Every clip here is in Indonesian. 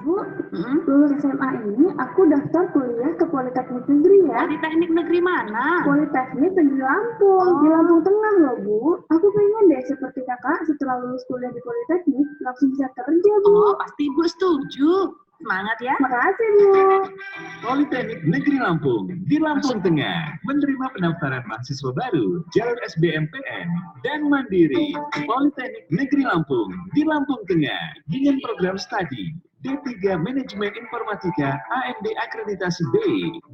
Bu, lulus SMA ini aku daftar kuliah ke Politeknik Negeri ya. Politeknik Negeri mana? Politeknik Negeri Lampung, di Lampung Tengah loh Bu. Aku pengen deh seperti kakak setelah lulus kuliah di Politeknik langsung bisa kerja Bu. Oh, pasti Ibu setuju. Semangat ya. Makasih Bu. Politeknik Negeri Lampung di Lampung Tengah menerima pendaftaran mahasiswa baru jalur SBMPTN dan Mandiri. Politeknik Negeri Lampung di Lampung Tengah dengan program studi D3 Manajemen Informatika AMD Akreditasi B,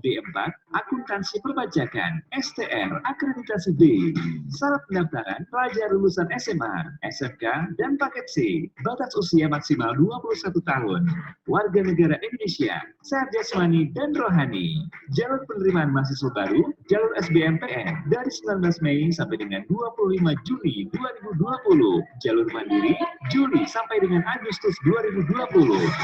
D4 Akuntansi Perpajakan STR Akreditasi B. Syarat pendaftaran pelajar lulusan SMA, SMK, dan paket C. Batas usia maksimal 21 tahun. Warga negara Indonesia, sehat jasmani dan rohani. Jalur penerimaan mahasiswa baru, jalur SBMPTN dari 19 Mei sampai dengan 25 Juni 2020. Jalur mandiri, Juli sampai dengan Agustus 2020.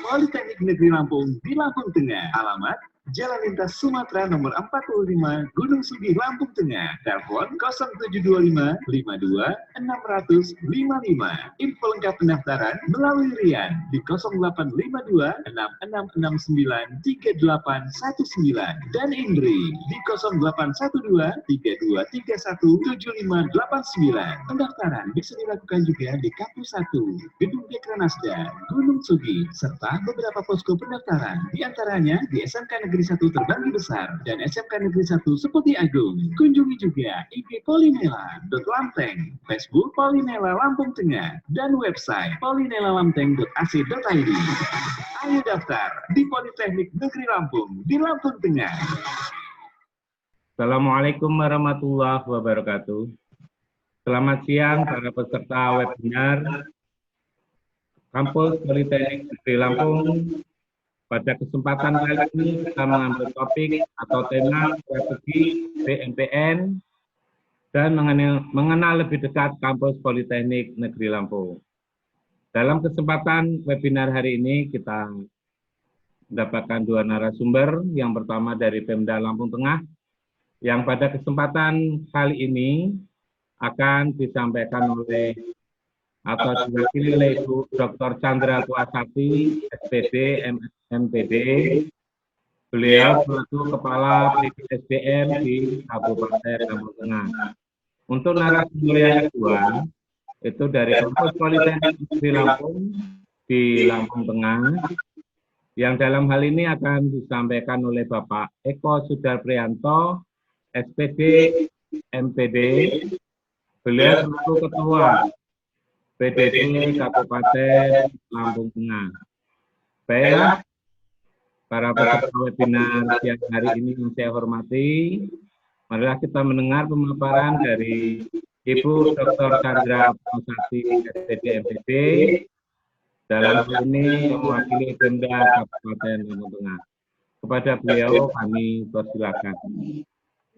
Politeknik Negeri Lampung di Lampung Tengah. Alamat Jalan Lintas Sumatera nomor 45, Gunung Sugih, Lampung Tengah. Telepon 0725 52 600 55. Info lengkap pendaftaran melalui Rian di 0852 6669 3819 dan Indri di 0812 3231 7589. Pendaftaran bisa dilakukan juga di Kampus 1, Gedung Dekranasda, Gunung Sugih, serta beberapa posko pendaftaran, di antaranya di SMK Negeri 1 Terbanggi Besar dan SMK Negeri 1 Seputi Agung. Kunjungi juga IG polinela.lamteng, Facebook Polinela Lampung Tengah, dan website polinelalamteng.ac.id. Ayo daftar di Politeknik Negeri Lampung di Lampung Tengah. Assalamualaikum warahmatullahi wabarakatuh. Selamat siang para peserta webinar Kampus Politeknik Negeri Lampung. Pada kesempatan kali ini kita mengambil topik atau tema strategi BMPN dan mengenal lebih dekat Kampus Politeknik Negeri Lampung. Dalam kesempatan webinar hari ini kita mendapatkan dua narasumber. Yang pertama dari Pemda Lampung Tengah, yang pada kesempatan kali ini akan disampaikan oleh atau diwakili oleh Ibu Dr. Chandra Tuasati, SPD, MPD. Beliau selaku Kepala PDSDM di Kabupaten Lampung Tengah. Untuk narasumber yang kedua, itu dari Kampus Politeknik Negeri Lampung di Lampung Tengah, yang dalam hal ini akan disampaikan oleh Bapak Eko Sudarprianto, SPD, MPD. Beliau selaku Ketua PDD Kabupaten Lampung Tengah. Baiklah, para peserta webinar siang hari ini yang saya hormati, marilah kita mendengar pemaparan dari Ibu Dr. Chandra Tuasati, SPD MPD, dalam hal ini mewakili Pemda Kabupaten Lampung Tengah. Kepada beliau kami persilakan.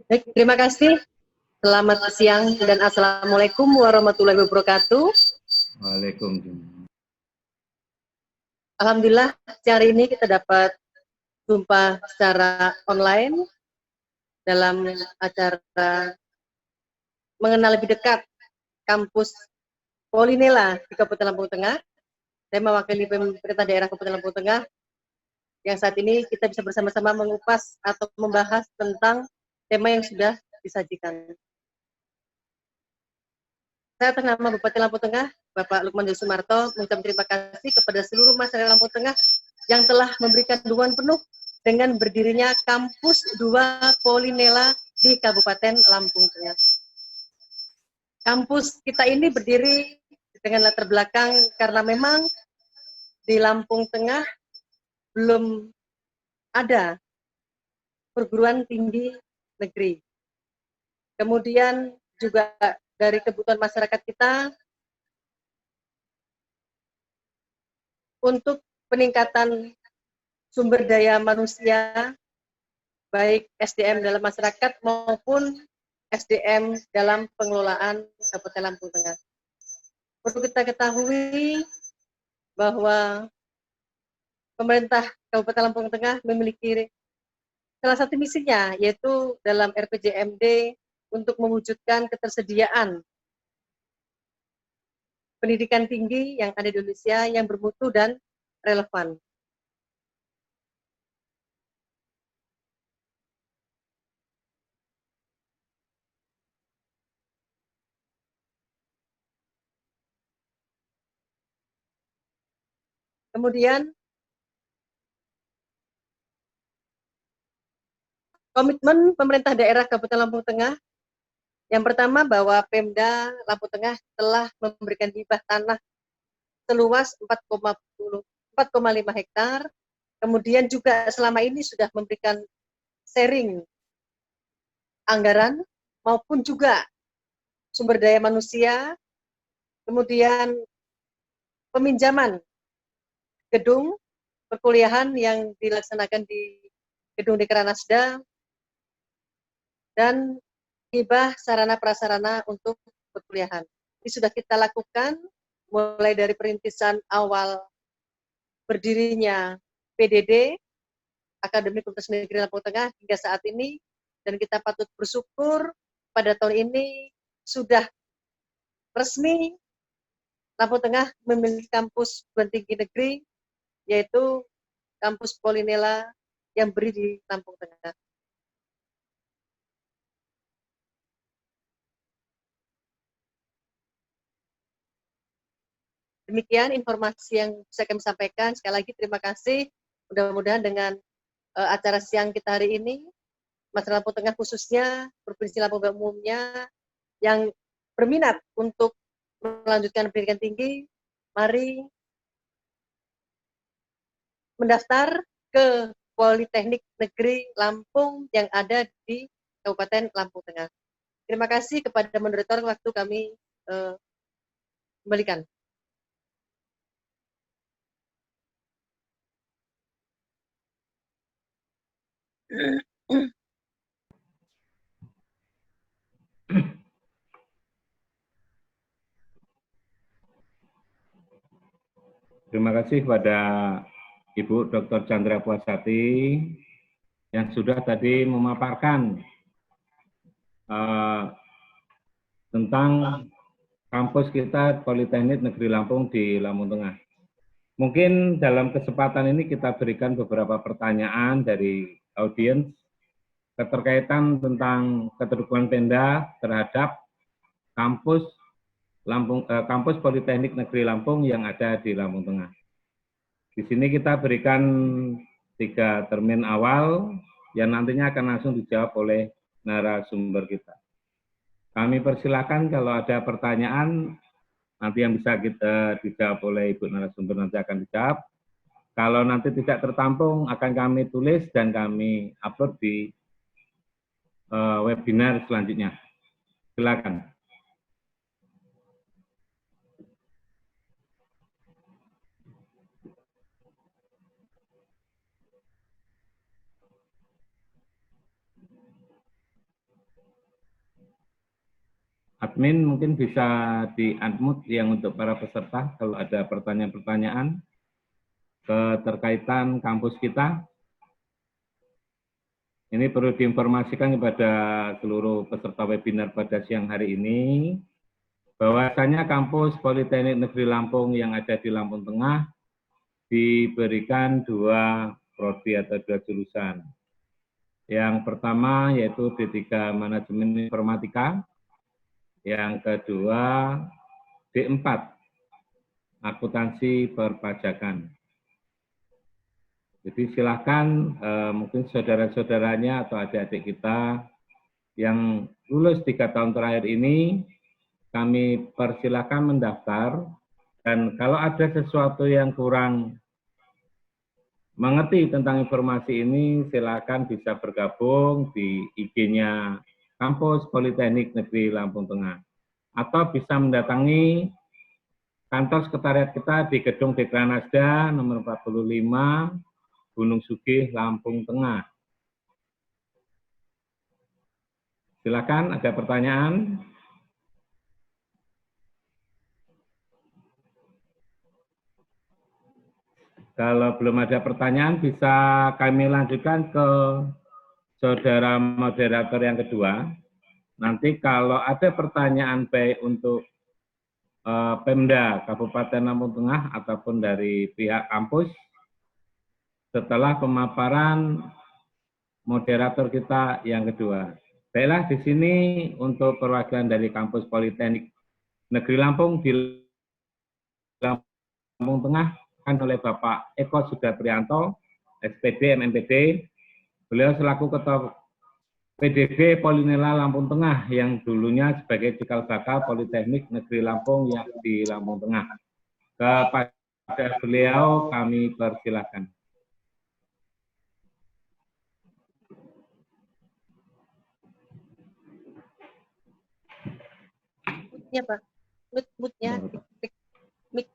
Baik, terima kasih. Selamat siang dan Assalamualaikum warahmatullahi wabarakatuh. Waalaikumsalam. Alhamdulillah, siang hari ini kita dapat jumpa secara online dalam acara mengenal lebih dekat kampus Polinela di Kabupaten Lampung Tengah. Saya mewakili pemerintah daerah Kabupaten Lampung Tengah yang saat ini kita bisa bersama-sama mengupas atau membahas tentang tema yang sudah disajikan. Saya atas nama Bupati Lampung Tengah, Bapak Lukman Joko Sumarto, mengucapkan terima kasih kepada seluruh masyarakat Lampung Tengah yang telah memberikan dukungan penuh dengan berdirinya Kampus 2 Polinela di Kabupaten Lampung Tengah. Kampus kita ini berdiri dengan latar belakang karena memang di Lampung Tengah belum ada perguruan tinggi negeri. Kemudian juga dari kebutuhan masyarakat kita untuk peningkatan sumber daya manusia, baik SDM dalam masyarakat maupun SDM dalam pengelolaan Kabupaten Lampung Tengah. Perlu kita ketahui bahwa pemerintah Kabupaten Lampung Tengah memiliki salah satu misinya, yaitu dalam RPJMD untuk mewujudkan ketersediaan pendidikan tinggi yang ada di Indonesia yang bermutu dan relevan. Kemudian komitmen pemerintah daerah Kabupaten Lampung Tengah, yang pertama bahwa Pemda Lampung Tengah telah memberikan hibah tanah seluas 4,5 hektar. Kemudian juga selama ini sudah memberikan sharing anggaran maupun juga sumber daya manusia, kemudian peminjaman gedung perkuliahan yang dilaksanakan di gedung Dekranasda, dan hibah sarana prasarana untuk perkuliahan. Ini sudah kita lakukan mulai dari perintisan awal berdirinya PDD, Akademi Universitas Negeri Lampung Tengah, hingga saat ini, dan kita patut bersyukur pada tahun ini sudah resmi Lampung Tengah memiliki kampus perguruan tinggi negeri, yaitu kampus Polinela yang berdiri di Lampung Tengah. Demikian informasi yang bisa kami sampaikan. Sekali lagi terima kasih. Mudah-mudahan dengan acara siang kita hari ini, masyarakat Lampung Tengah khususnya, Provinsi Lampung pada umumnya, yang berminat untuk melanjutkan pendidikan tinggi, mari mendaftar ke Politeknik Negeri Lampung yang ada di Kabupaten Lampung Tengah. Terima kasih kepada moderator, waktu kami kembalikan. Terima kasih kepada Ibu Dr. Chandra Puasati yang sudah tadi memaparkan tentang kampus kita Politeknik Negeri Lampung di Lampung Tengah. Mungkin dalam kesempatan ini kita berikan beberapa pertanyaan dari audiens keterkaitan tentang keterbukaan Pemda terhadap kampus kampus Politeknik Negeri Lampung yang ada di Lampung Tengah. Di sini kita berikan 3 termin awal yang nantinya akan langsung dijawab oleh narasumber kita. Kami persilakan kalau ada pertanyaan nanti yang bisa kita dijawab oleh Ibu narasumber nanti akan dijawab. Kalau nanti tidak tertampung akan kami tulis dan kami upload di webinar selanjutnya. Silakan. Admin mungkin bisa di-unmute yang untuk para peserta kalau ada pertanyaan-pertanyaan keterkaitan kampus kita. Ini perlu diinformasikan kepada seluruh peserta webinar pada siang hari ini, bahwasanya kampus Politeknik Negeri Lampung yang ada di Lampung Tengah diberikan 2 prodi atau 2 jurusan. Yang pertama yaitu D3 Manajemen Informatika, yang kedua D4 Akuntansi Perpajakan. Jadi silakan mungkin saudara-saudaranya atau adik-adik kita yang lulus 3 tahun terakhir ini, kami persilakan mendaftar, dan kalau ada sesuatu yang kurang mengerti tentang informasi ini, silakan bisa bergabung di IG-nya Kampus Politeknik Negeri Lampung Tengah, atau bisa mendatangi kantor sekretariat kita di Gedung Dekranasda nomor 45, Gunung Sugih, Lampung Tengah. Silakan, ada pertanyaan? Kalau belum ada pertanyaan, bisa kami lanjutkan ke saudara moderator yang kedua. Nanti kalau ada pertanyaan baik untuk Pemda Kabupaten Lampung Tengah ataupun dari pihak kampus, setelah pemaparan moderator kita yang kedua. Baiklah, di sini untuk perwakilan dari kampus Politeknik Negeri Lampung di Lampung Tengah, oleh Bapak Eko Sudaprianto, SPD MMPD. Beliau selaku Ketua PDB Polinela Lampung Tengah yang dulunya sebagai cikal bakal Politeknik Negeri Lampung yang di Lampung Tengah. Kepada beliau kami persilahkan. Mute-nya, Pak. Mute-nya. Mic.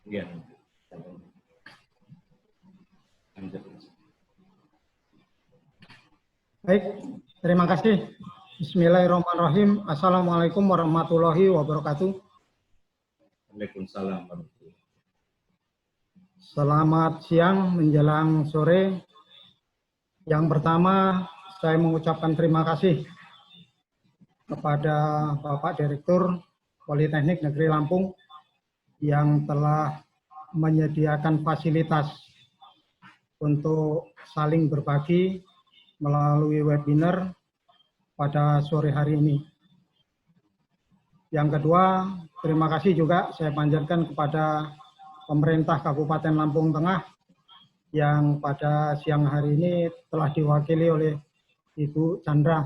Ya. Baik, terima kasih. Bismillahirrahmanirrahim. Assalamualaikum warahmatullahi wabarakatuh. Waalaikumsalam warahmatullahi wabarakatuh. Selamat siang menjelang sore. Yang pertama, saya mengucapkan terima kasih kepada Bapak Direktur Politeknik Negeri Lampung yang telah menyediakan fasilitas untuk saling berbagi melalui webinar pada sore hari ini. Yang kedua, terima kasih juga saya panjatkan kepada pemerintah Kabupaten Lampung Tengah yang pada siang hari ini telah diwakili oleh Ibu Chandra.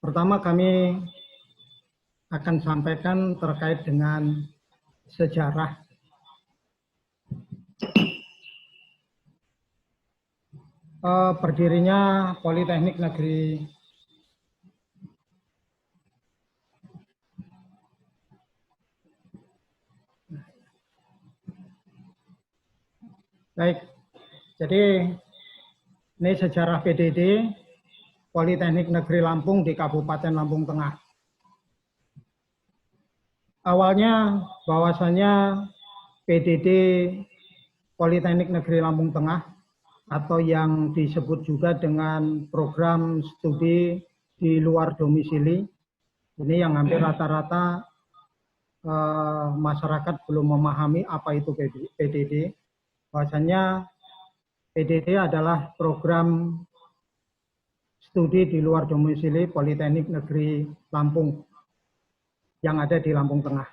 Pertama kami akan sampaikan terkait dengan sejarah berdirinya Politeknik Negeri Baik, jadi ini sejarah PDD Politeknik Negeri Lampung di Kabupaten Lampung Tengah. Awalnya bahwasanya PDD Politeknik Negeri Lampung Tengah atau yang disebut juga dengan program studi di luar domisili, ini yang hampir rata-rata masyarakat belum memahami apa itu PDD. Bahwasanya PDD adalah program studi di luar domisili Politeknik Negeri Lampung yang ada di Lampung Tengah.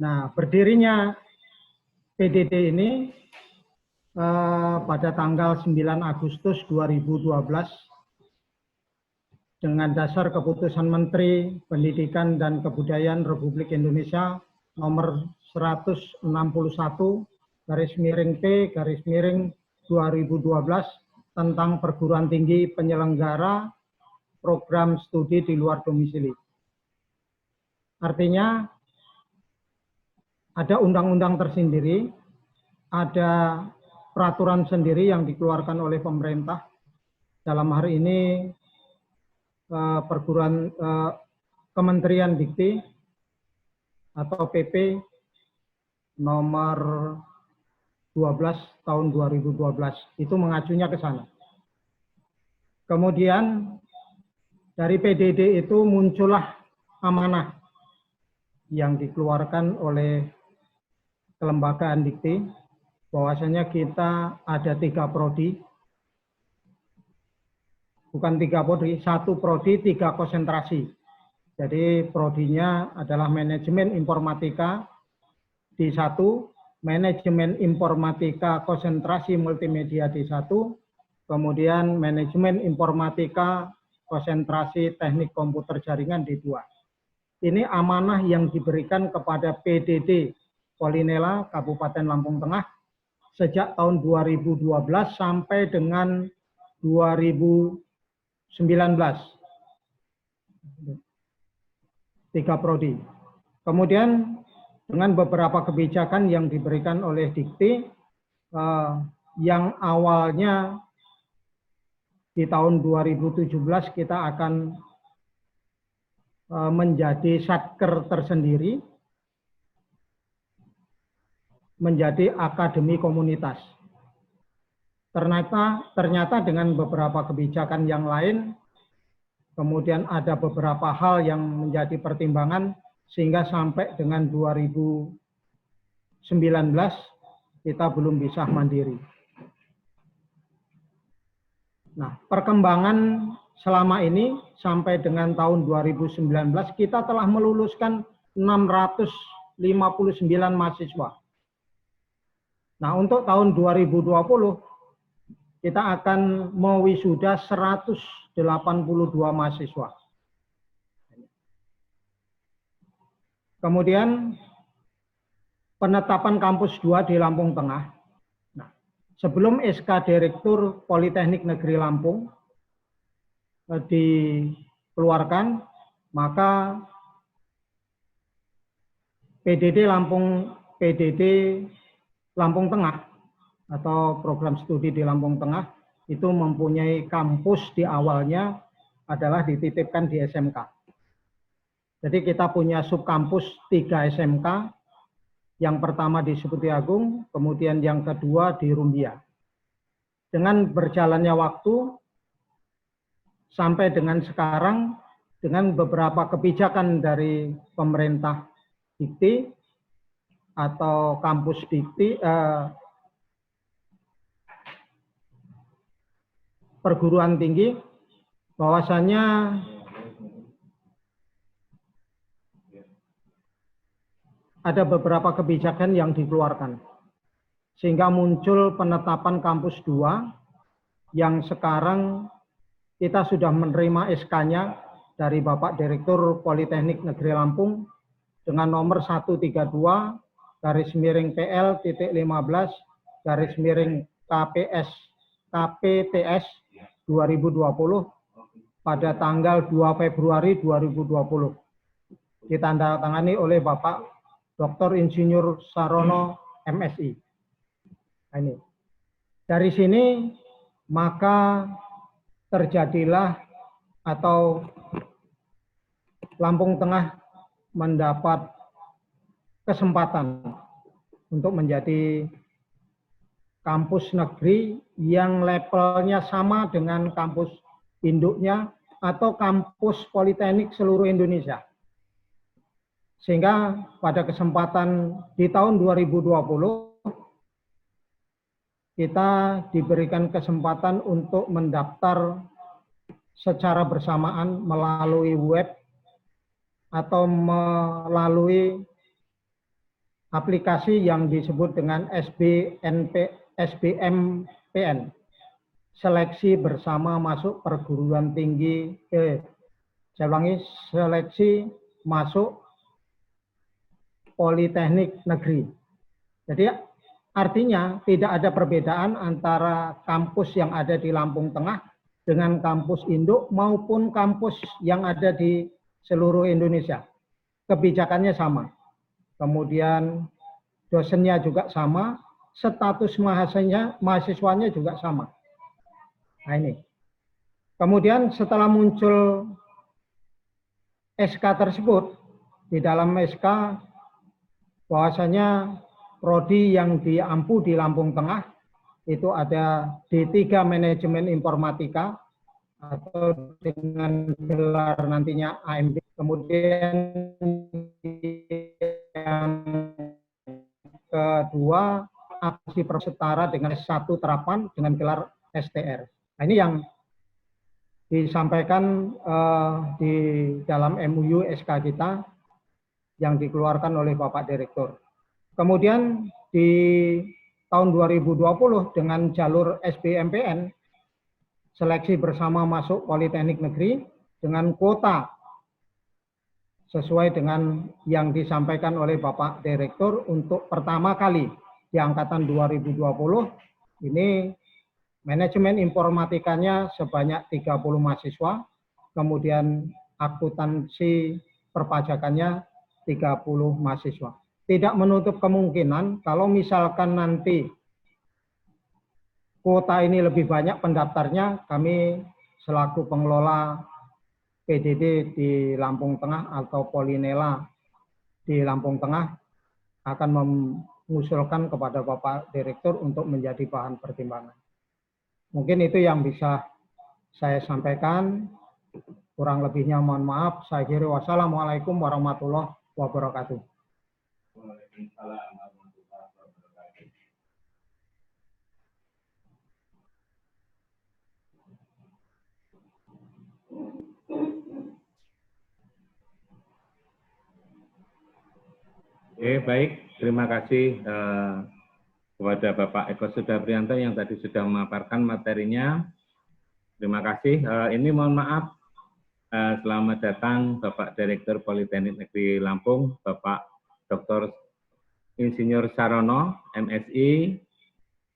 Nah, berdirinya PDD ini pada tanggal 9 Agustus 2012 dengan dasar keputusan Menteri Pendidikan dan Kebudayaan Republik Indonesia nomor 161/P/2012 tentang perguruan tinggi penyelenggara program studi di luar domisili. Artinya ada undang-undang tersendiri, ada peraturan sendiri yang dikeluarkan oleh pemerintah. Dalam hari ini Kementerian Dikti atau PP nomor 12 tahun 2012 itu mengacunya ke sana. Kemudian dari PDD itu muncullah amanah yang dikeluarkan oleh kelembagaan Dikti bahwasanya kita ada 3 prodi, bukan 3 prodi, 1 prodi 3 konsentrasi. Jadi prodinya adalah manajemen informatika D1, manajemen informatika konsentrasi multimedia D1, kemudian manajemen informatika konsentrasi teknik komputer jaringan D2. Ini amanah yang diberikan kepada PDD Polinela Kabupaten Lampung Tengah sejak tahun 2012 sampai dengan 2019. 3 prodi. Kemudian dengan beberapa kebijakan yang diberikan oleh Dikti yang awalnya di tahun 2017 kita akan menjadi satker tersendiri, menjadi akademi komunitas. Ternyata dengan beberapa kebijakan yang lain, kemudian ada beberapa hal yang menjadi pertimbangan sehingga sampai dengan 2019 kita belum bisa mandiri. Nah, perkembangan selama ini sampai dengan tahun 2019 kita telah meluluskan 659 mahasiswa. Nah, untuk tahun 2020 kita akan mewisuda 182 mahasiswa. Kemudian penetapan kampus 2 di Lampung Tengah. Nah, sebelum SK Direktur Politeknik Negeri Lampung dikeluarkan, maka PDD Lampung Tengah atau program studi di Lampung Tengah itu mempunyai kampus di awalnya adalah dititipkan di SMK. Jadi kita punya subkampus 3 SMK, yang pertama di Seputi Agung, kemudian yang kedua di Rumbia. Dengan berjalannya waktu, sampai dengan sekarang, dengan beberapa kebijakan dari pemerintah Dikti, atau kampus Dikti, perguruan tinggi, bahwasannya ada beberapa kebijakan yang dikeluarkan. Sehingga muncul penetapan kampus 2 yang sekarang kita sudah menerima SK-nya dari Bapak Direktur Politeknik Negeri Lampung dengan nomor 132/PL-15/KPTS 2020 pada tanggal 2 Februari 2020. Ditandatangani oleh Bapak Dr. Insinyur Sarono MSI. Nah, ini. Dari sini maka terjadilah atau Lampung Tengah mendapat kesempatan untuk menjadi kampus negeri yang levelnya sama dengan kampus induknya atau kampus politeknik seluruh Indonesia. Sehingga pada kesempatan di tahun 2020 kita diberikan kesempatan untuk mendaftar secara bersamaan melalui web atau melalui aplikasi yang disebut dengan SBMPN, seleksi bersama masuk perguruan tinggi, seleksi masuk Politeknik Negeri. Jadi artinya tidak ada perbedaan antara kampus yang ada di Lampung Tengah dengan kampus induk maupun kampus yang ada di seluruh Indonesia. Kebijakannya sama. Kemudian dosennya juga sama, status mahasiswanya juga sama. Nah ini. Kemudian setelah muncul SK tersebut, di dalam SK bahwasanya prodi yang diampu di Lampung Tengah itu ada D3 Manajemen Informatika atau dengan gelar nantinya AMD. Kemudian yang kedua aplikasi setara dengan S1 terapan dengan gelar STR. Nah, ini yang disampaikan di dalam MUU SK kita yang dikeluarkan oleh Bapak Direktur. Kemudian di tahun 2020 dengan jalur SBMPN, seleksi bersama masuk Politeknik Negeri dengan kuota sesuai dengan yang disampaikan oleh Bapak Direktur untuk pertama kali di angkatan 2020 ini manajemen informatikanya sebanyak 30 mahasiswa, kemudian akuntansi perpajakannya 30 mahasiswa. Tidak menutup kemungkinan kalau misalkan nanti kuota ini lebih banyak pendaftarnya, kami selaku pengelola PDD di Lampung Tengah atau Polinela di Lampung Tengah akan mengusulkan kepada Bapak Direktur untuk menjadi bahan pertimbangan. Mungkin itu yang bisa saya sampaikan. Kurang lebihnya mohon maaf. Saya akhiri. Wassalamualaikum warahmatullahi wabarakatuh. Oke, baik. Terima kasih kepada Bapak Eko Sudapriyanto yang tadi sudah memaparkan materinya. Terima kasih. Ini mohon maaf. Selamat datang Bapak Direktur Politeknik Negeri Lampung, Bapak Dr. Insinyur Sarono, MSI.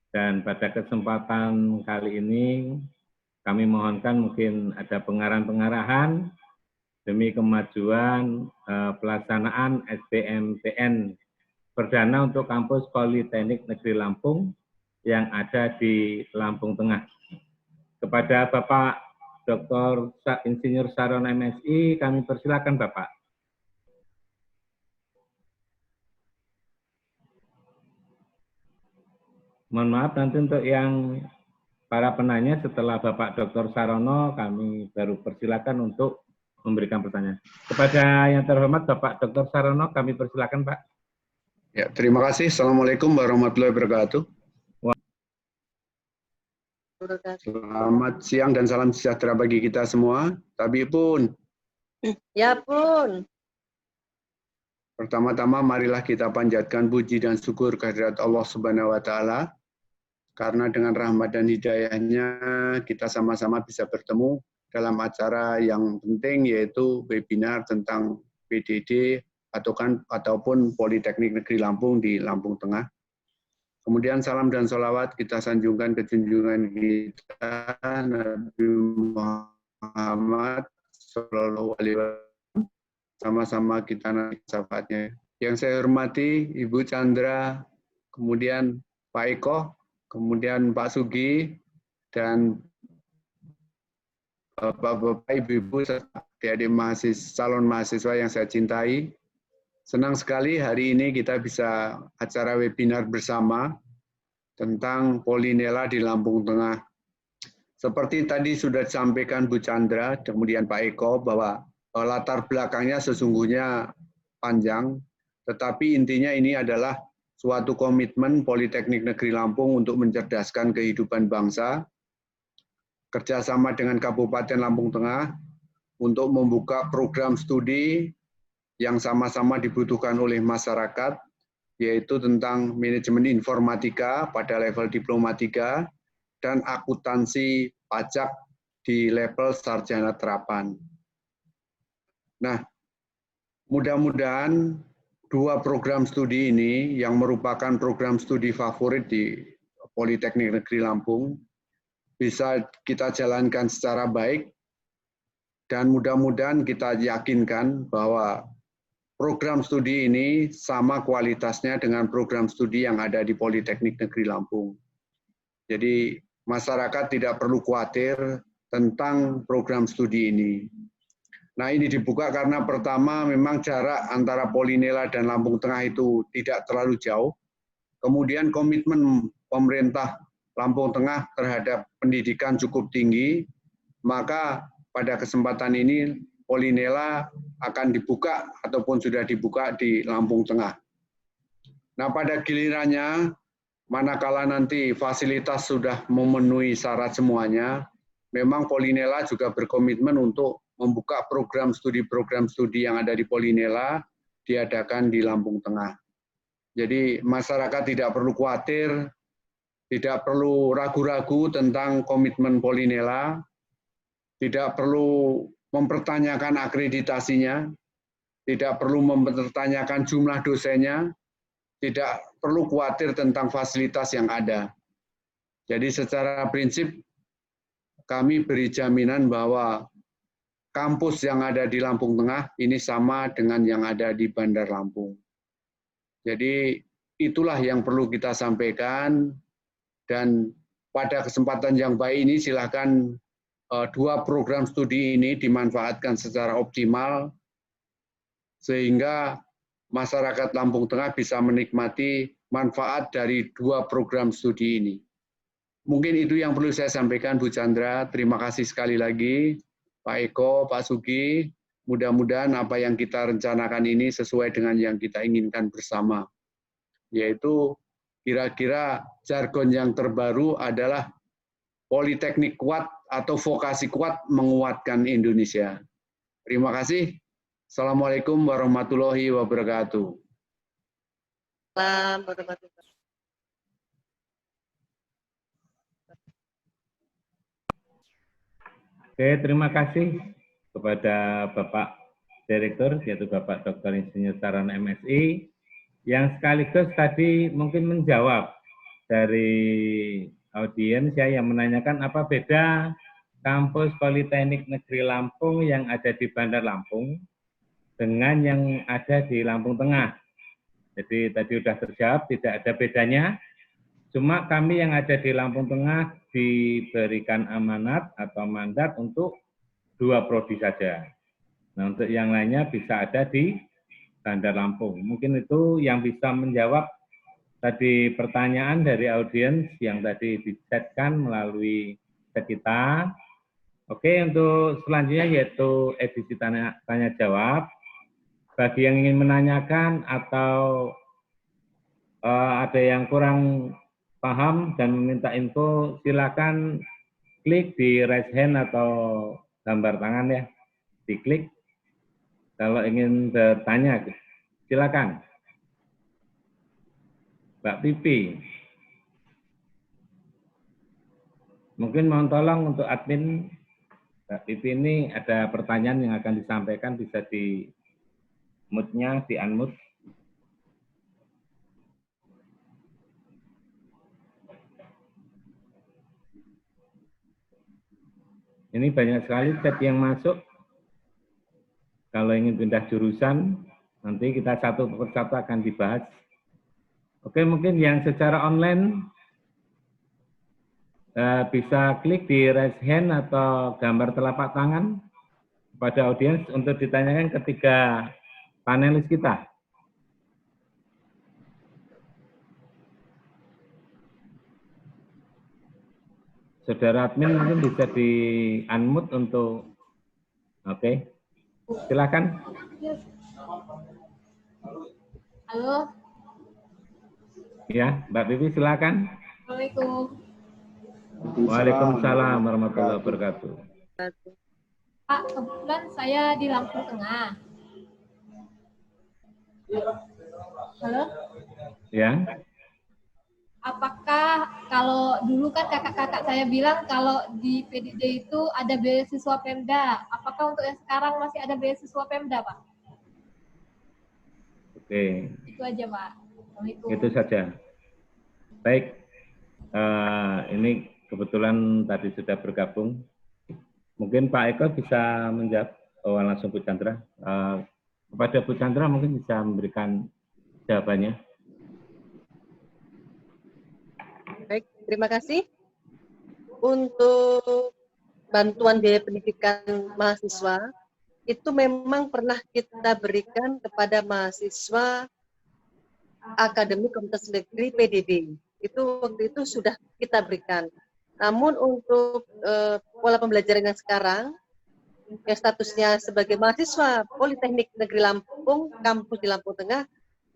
Dan pada kesempatan kali ini kami mohonkan mungkin ada pengarahan-pengarahan demi kemajuan pelaksanaan SBMPTN perdana untuk kampus Politeknik Negeri Lampung yang ada di Lampung Tengah. Kepada Bapak Dr. Insinyur Sarono MSI, kami persilakan Bapak. Mohon maaf nanti untuk yang para penanya setelah Bapak Dr. Sarono, kami baru persilakan untuk memberikan pertanyaan. Kepada yang terhormat Bapak Dr. Sarono, kami persilakan Pak. Ya, terima kasih. Assalamualaikum warahmatullahi wabarakatuh. Selamat siang dan salam sejahtera bagi kita semua. Tapi pun. Ya pun. Pertama-tama marilah kita panjatkan puji dan syukur kehadirat Allah Subhanahu wa Ta'ala. Karena dengan rahmat dan hidayahnya kita sama-sama bisa bertemu dalam acara yang penting yaitu webinar tentang PDD ataupun Politeknik Negeri Lampung di Lampung Tengah. Kemudian salam dan sholawat kita sanjungkan ke junjungan kita Nabi Muhammad Sallallahu Alaihi Wasallam. Sama-sama kita naik syafaatnya. Yang saya hormati Ibu Chandra, kemudian Pak Eko, kemudian Pak Sugi, dan Bapak-bapak, Ibu-ibu, serta adik-adik calon mahasiswa yang saya cintai. Senang sekali hari ini kita bisa acara webinar bersama tentang Polinela di Lampung Tengah. Seperti tadi sudah disampaikan Bu Chandra, kemudian Pak Eko, bahwa latar belakangnya sesungguhnya panjang, tetapi intinya ini adalah suatu komitmen Politeknik Negeri Lampung untuk mencerdaskan kehidupan bangsa, kerjasama dengan Kabupaten Lampung Tengah untuk membuka program studi yang sama-sama dibutuhkan oleh masyarakat, yaitu tentang manajemen informatika pada level diploma 3 dan akuntansi pajak di level sarjana terapan. Nah, mudah-mudahan dua program studi ini yang merupakan program studi favorit di Politeknik Negeri Lampung bisa kita jalankan secara baik, dan mudah-mudahan kita yakinkan bahwa program studi ini sama kualitasnya dengan program studi yang ada di Politeknik Negeri Lampung. Jadi masyarakat tidak perlu khawatir tentang program studi ini. Nah, ini dibuka karena pertama memang jarak antara Polinela dan Lampung Tengah itu tidak terlalu jauh. Kemudian komitmen pemerintah Lampung Tengah terhadap pendidikan cukup tinggi, maka pada kesempatan ini Polinela akan dibuka ataupun sudah dibuka di Lampung Tengah. Nah, pada gilirannya, manakala nanti fasilitas sudah memenuhi syarat semuanya, memang Polinela juga berkomitmen untuk membuka program studi yang ada di Polinela diadakan di Lampung Tengah. Jadi masyarakat tidak perlu khawatir, tidak perlu ragu-ragu tentang komitmen Polinela, tidak perlu mempertanyakan akreditasinya, tidak perlu mempertanyakan jumlah dosennya, tidak perlu khawatir tentang fasilitas yang ada. Jadi secara prinsip kami beri jaminan bahwa kampus yang ada di Lampung Tengah ini sama dengan yang ada di Bandar Lampung. Jadi itulah yang perlu kita sampaikan, dan pada kesempatan yang baik ini silakan dua program studi ini dimanfaatkan secara optimal sehingga masyarakat Lampung Tengah bisa menikmati manfaat dari dua program studi ini. Mungkin itu yang perlu saya sampaikan, Bu Chandra. Terima kasih sekali lagi, Pak Eko, Pak Sugi. Mudah-mudahan apa yang kita rencanakan ini sesuai dengan yang kita inginkan bersama. Yaitu kira-kira jargon yang terbaru adalah Politeknik kuat atau vokasi kuat menguatkan Indonesia. Terima kasih. Assalamualaikum warahmatullahi wabarakatuh. warahmatullahi wabarakatuh. Oke, terima kasih kepada Bapak Direktur, yaitu Bapak Dr. Insinyur Sarana MSI, yang sekaligus tadi mungkin menjawab dari audiens ya, yang menanyakan apa beda kampus Politeknik Negeri Lampung yang ada di Bandar Lampung dengan yang ada di Lampung Tengah. Jadi tadi sudah terjawab, tidak ada bedanya. Cuma kami yang ada di Lampung Tengah diberikan amanat atau mandat untuk 2 prodi saja. Nah, untuk yang lainnya bisa ada di Bandar Lampung. Mungkin itu yang bisa menjawab tadi pertanyaan dari audiens yang tadi disetkan melalui chat kita. Oke, untuk selanjutnya yaitu edisi tanya jawab. Bagi yang ingin menanyakan atau ada yang kurang paham dan meminta info, silakan klik di raise hand atau gambar tangan ya, diklik. Kalau ingin bertanya, silakan. Mbak Pipi, mungkin mohon tolong untuk admin Mbak Pipi ini ada pertanyaan yang akan disampaikan, bisa di mute-nya, di unmute. Ini banyak sekali chat yang masuk. Kalau ingin pindah jurusan, nanti kita satu persatu akan dibahas. Oke, mungkin yang secara online bisa klik di raise hand atau gambar telapak tangan kepada audiens untuk ditanyakan ketiga panelis kita. Saudara admin mungkin bisa di unmute untuk, oke, silakan. Halo. Ya, Mbak Pipi silakan. Assalamualaikum. Waalaikumsalam warahmatullahi wabarakatuh. Pak, kebetulan saya di Lampung Tengah. Halo. Ya. Apakah kalau dulu kan kakak-kakak saya bilang kalau di PDD itu ada beasiswa Pemda. Apakah untuk yang sekarang masih ada beasiswa Pemda, Pak? Oke. Itu aja, Pak. Assalamualaikum. Itu saja. Baik. Ini kebetulan tadi sudah bergabung. Mungkin Pak Eko bisa menjawab. Oh, langsung Bu Chandra. Kepada Bu Chandra mungkin bisa memberikan jawabannya. Baik, terima kasih. Untuk bantuan biaya pendidikan mahasiswa, itu memang pernah kita berikan kepada mahasiswa Akademi Komunitas Negeri PDD. Itu waktu itu sudah kita berikan. Namun untuk pola pembelajaran yang sekarang, yang statusnya sebagai mahasiswa Politeknik Negeri Lampung, kampus di Lampung Tengah,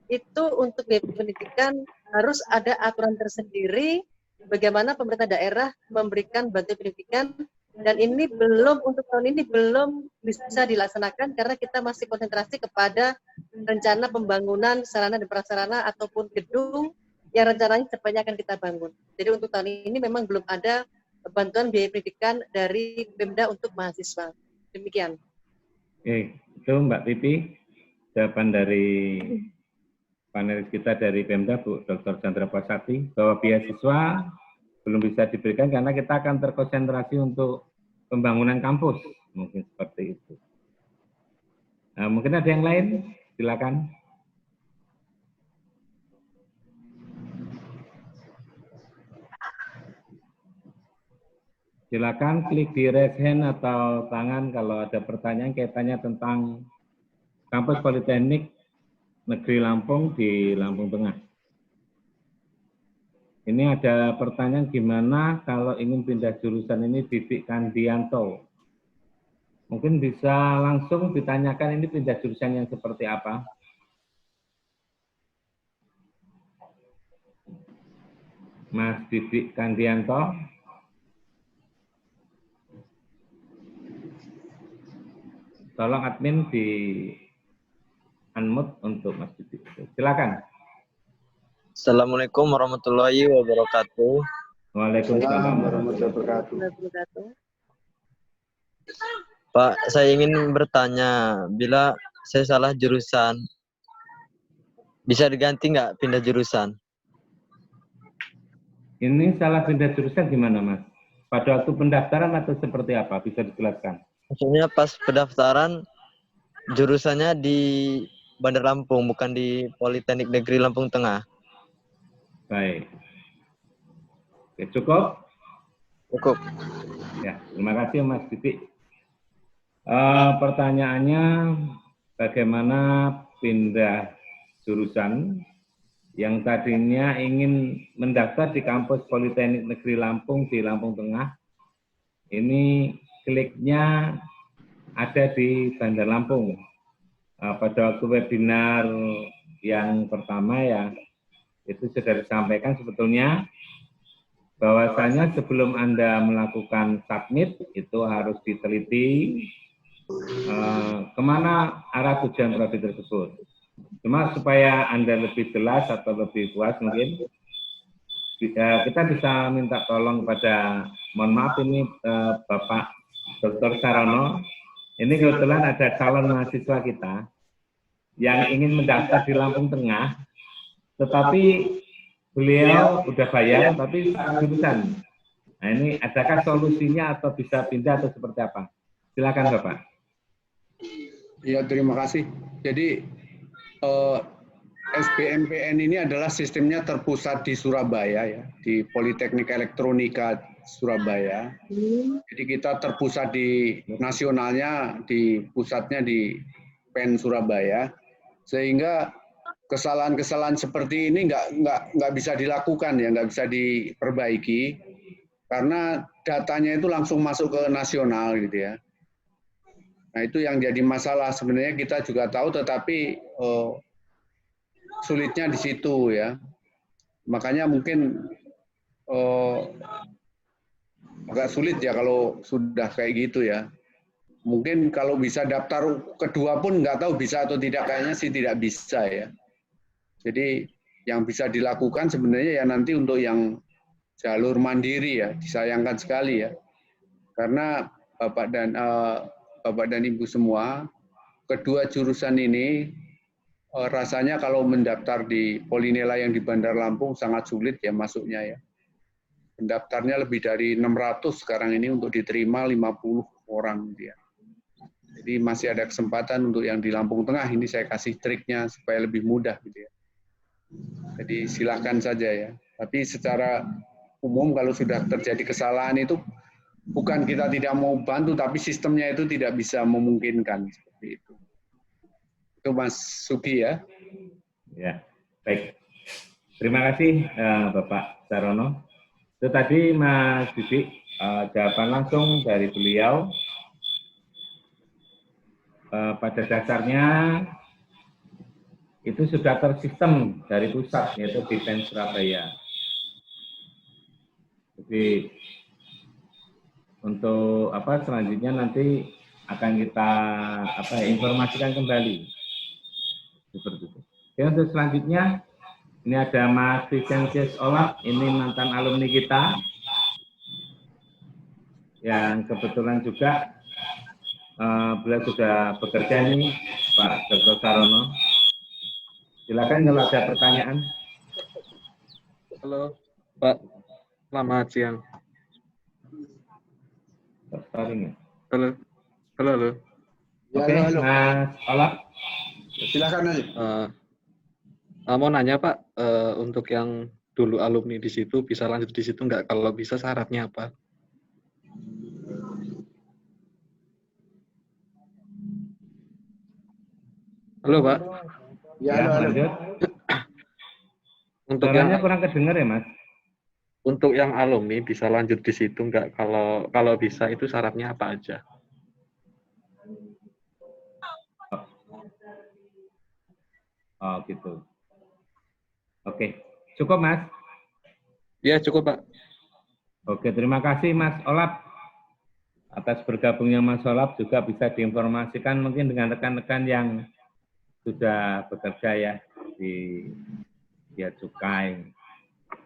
itu untuk biaya pendidikan harus ada aturan tersendiri bagaimana pemerintah daerah memberikan bantuan pendidikan, dan ini belum, untuk tahun ini belum bisa dilaksanakan karena kita masih konsentrasi kepada rencana pembangunan sarana dan prasarana ataupun gedung yang rencananya secepatnya akan kita bangun. Jadi untuk tahun ini memang belum ada bantuan biaya pendidikan dari Pemda untuk mahasiswa. Demikian. Oke, itu Mbak Pipi, jawaban dari panelis kita dari Pemda, Bu Dr. Chandra Pasati, bahwa beasiswa belum bisa diberikan karena kita akan terkonsentrasi untuk pembangunan kampus, mungkin seperti itu. Nah, mungkin ada yang lain, silakan. Silakan klik di raise hand atau tangan kalau ada pertanyaan kaitannya tentang kampus Politeknik Negeri Lampung di Lampung Tengah. Ini ada pertanyaan gimana kalau ingin pindah jurusan ini Didik Kandianto. Mungkin bisa langsung ditanyakan ini pindah jurusan yang seperti apa. Mas Didik Kandianto. Tolong admin di unmute untuk Mas Didik. Silakan. Assalamualaikum warahmatullahi wabarakatuh. Waalaikumsalam warahmatullahi wabarakatuh. Wabarakatuh. Pak, saya ingin bertanya, bila saya salah jurusan, bisa diganti nggak pindah jurusan? Ini salah pindah jurusan gimana, Mas? Pada waktu pendaftaran atau seperti apa? Bisa dijelaskan? Maksudnya pas pendaftaran, jurusannya di Bandar Lampung, bukan di Politeknik Negeri Lampung Tengah. Baik. Oke, cukup? Cukup. Ya, terima kasih Mas Titik. Pertanyaannya, bagaimana pindah jurusan yang tadinya ingin mendaftar di kampus Politeknik Negeri Lampung di Lampung Tengah, ini kliknya ada di Bandar Lampung. Pada waktu webinar yang pertama ya, itu sudah disampaikan sebetulnya bahwasanya sebelum Anda melakukan submit, itu harus diteliti kemana arah tujuan prodi tersebut. Cuma supaya Anda lebih jelas atau lebih puas mungkin, kita bisa minta tolong kepada, mohon maaf ini Bapak Dr. Sarono, ini kebetulan ada calon mahasiswa kita yang ingin mendaftar di Lampung Tengah, tetapi beliau udah bayar, tapi jurusan. Nah ini adakah solusinya atau bisa pindah atau seperti apa? Silakan Bapak. Ya, terima kasih. Jadi SBMPN ini adalah sistemnya terpusat di Surabaya ya, di Politeknik Elektronika Surabaya. Jadi kita terpusat di nasionalnya, di pusatnya di PEN Surabaya, sehingga kesalahan-kesalahan seperti ini nggak bisa dilakukan ya, nggak bisa diperbaiki karena datanya itu langsung masuk ke nasional gitu ya. Nah itu yang jadi masalah sebenarnya, kita juga tahu tetapi sulitnya di situ ya. Makanya mungkin agak sulit ya kalau sudah kayak gitu ya. Mungkin kalau bisa daftar kedua pun nggak tahu bisa atau tidak, kayaknya sih tidak bisa ya. Jadi yang bisa dilakukan sebenarnya ya nanti untuk yang jalur mandiri ya, disayangkan sekali ya. Karena Bapak dan Ibu semua, kedua jurusan ini rasanya kalau mendaftar di Polinela yang di Bandar Lampung sangat sulit ya masuknya ya. Pendaftarnya lebih dari 600 sekarang ini, untuk diterima 50 orang dia. Jadi masih ada kesempatan untuk yang di Lampung Tengah, ini saya kasih triknya supaya lebih mudah gitu ya. Jadi silakan saja ya. Tapi secara umum kalau sudah terjadi kesalahan itu bukan kita tidak mau bantu, tapi sistemnya itu tidak bisa memungkinkan seperti itu. Itu Mas Sugi ya. Ya, baik. Terima kasih Bapak Sarono. Itu tadi Mas Didik, jawaban langsung dari beliau. Pada dasarnya itu sudah tersistem dari pusat, yaitu di PEN Surabaya. Jadi untuk selanjutnya nanti akan kita informasikan kembali seperti itu. Oke, untuk selanjutnya ini ada Mas Vicentius Olaf, ini mantan alumni kita yang kebetulan juga beliau sudah bekerja nih, Pak Dr. Sarono. Silakan kalau ada pertanyaan. Halo Pak, selamat siang. Halo. Oke, Mas Olaf. Silakan aja. Mau nanya Pak, untuk yang dulu alumni di situ bisa lanjut di situ nggak? Kalau bisa syaratnya apa? Halo Pak. Ya, lanjut. Untuk Suaranya yang kurang kedengar ya Mas? Untuk yang alumni bisa lanjut di situ nggak? Kalau bisa itu syaratnya apa aja? Oh gitu. Oke, cukup Mas? Ya cukup Pak. Oke, terima kasih Mas Olaf. Atas bergabungnya Mas Olaf juga bisa diinformasikan mungkin dengan rekan-rekan yang sudah bekerja ya di Bea Cukai,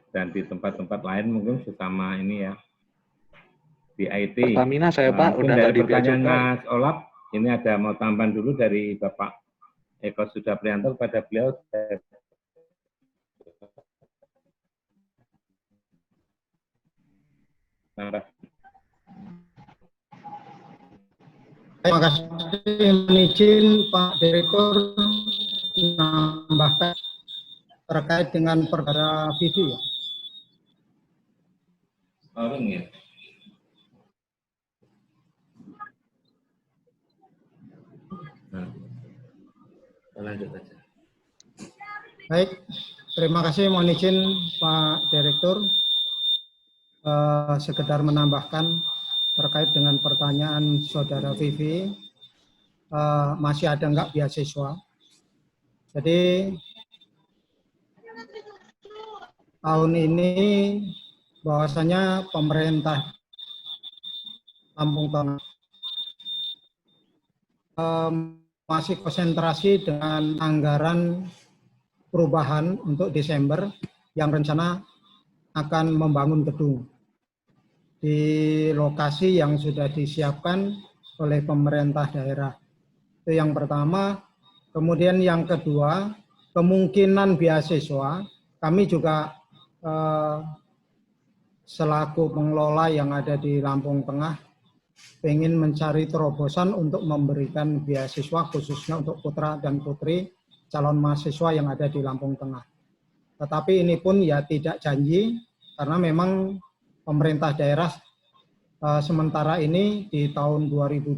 dan di tempat-tempat lain mungkin sesama ini ya, di IT. Pertamina saya Pak, Mungkin udah dari nggak di Bea pertanyaan Cukai. Mas Olap, ini ada mau tambahan dulu dari Bapak Eko Sudaprianto kepada beliau. Terima kasih, izin Pak Direktur menambahkan terkait dengan perkara Vivi. Ya. Lanjut aja. Baik, terima kasih. Mohon izin Pak Direktur, sekedar menambahkan terkait dengan pertanyaan Saudara Vivi, masih ada enggak beasiswa? Jadi tahun ini bahwasanya pemerintah Lampung Tengah masih konsentrasi dengan anggaran perubahan untuk Desember yang rencana akan membangun gedung di lokasi yang sudah disiapkan oleh pemerintah daerah. Itu yang pertama. Kemudian yang kedua, kemungkinan beasiswa, kami juga selaku pengelola yang ada di Lampung Tengah ingin mencari terobosan untuk memberikan beasiswa khususnya untuk putra dan putri calon mahasiswa yang ada di Lampung Tengah. Tetapi ini pun ya tidak janji, karena memang pemerintah daerah sementara ini di tahun 2020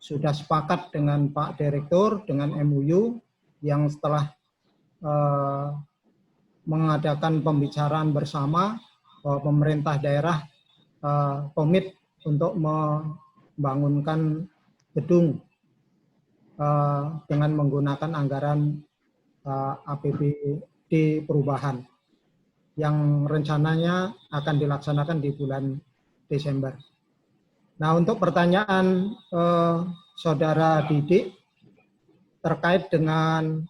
sudah sepakat dengan Pak Direktur, dengan MUU, yang setelah mengadakan pembicaraan bersama, bahwa pemerintah daerah komit untuk membangunkan gedung dengan menggunakan anggaran APBD perubahan yang rencananya akan dilaksanakan di bulan Desember. Nah, untuk pertanyaan Saudara Didik terkait dengan